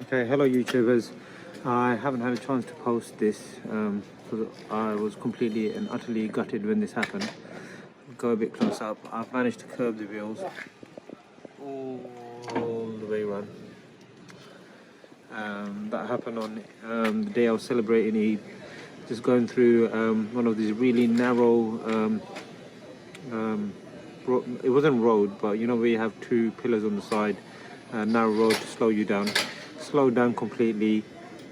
Okay, hello YouTubers. I haven't had a chance to post this because I was completely and utterly gutted when this happened. Go a bit close up. I've managed to curb the wheels all the way around. That happened on the day I was celebrating Eid. Just going through one of these really narrow, it wasn't road, but you know where you have two pillars on the side, narrow road to slow you down. Slowed down completely.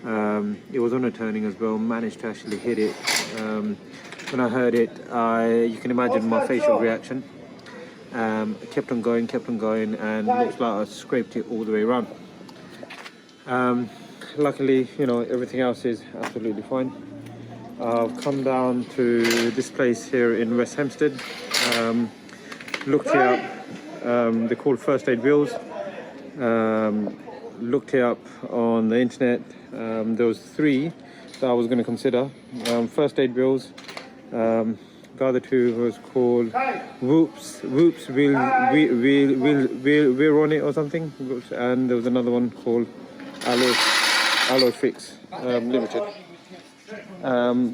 It was on a turning as well. Managed to actually hit it. When I heard it, you can imagine my facial reaction. Kept on going, and looks like I scraped it all the way around. Luckily, you know, everything else is absolutely fine. I've come down to this place here in West Hampstead. Looked it up. They're called first aid wheels. Looked it up on the internet. There was three that I was going to consider. First aid wheels. The other two was called Whoops wheel on it or something. And there was another one called Alloy Fix Limited.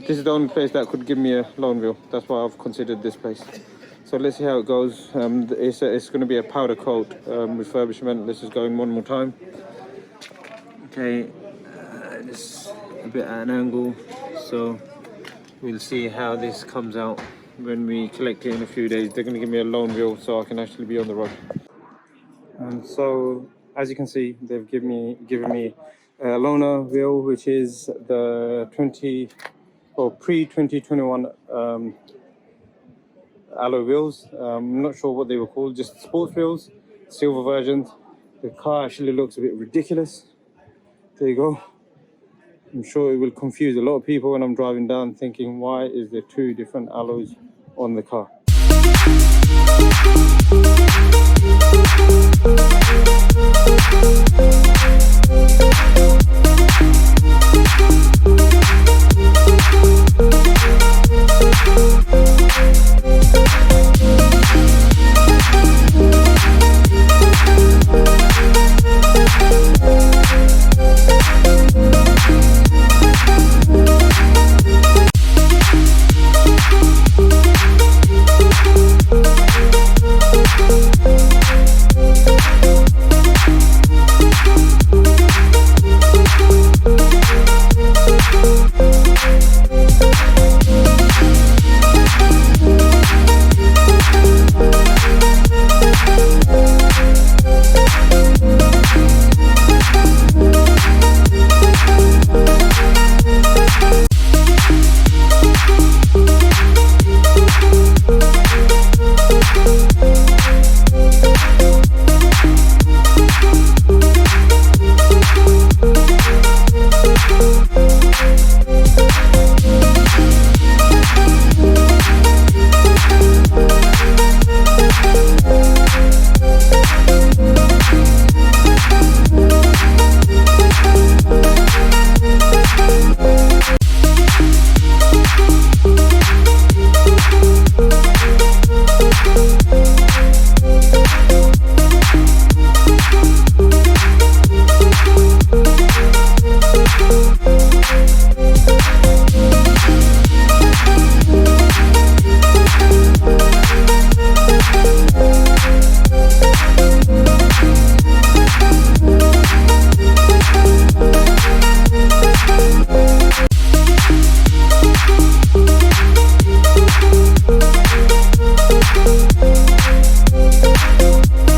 This is the only place that could give me a loan wheel. That's why I've considered this place. So let's see how it goes. It's going to be a powder coat refurbishment. Let's just go in one more time. Okay, just a bit at an angle. So we'll see how this comes out when we collect it in a few days. They're going to give me a loan wheel so I can actually be on the road. And so as you can see, they've given me a loaner wheel, which is the pre-2021 alloy wheels. I'm not sure what they were called, just sports wheels, silver versions. The car actually looks a bit ridiculous. There you go. I'm sure it will confuse a lot of people when I'm driving down thinking, why is there two different alloys on the car?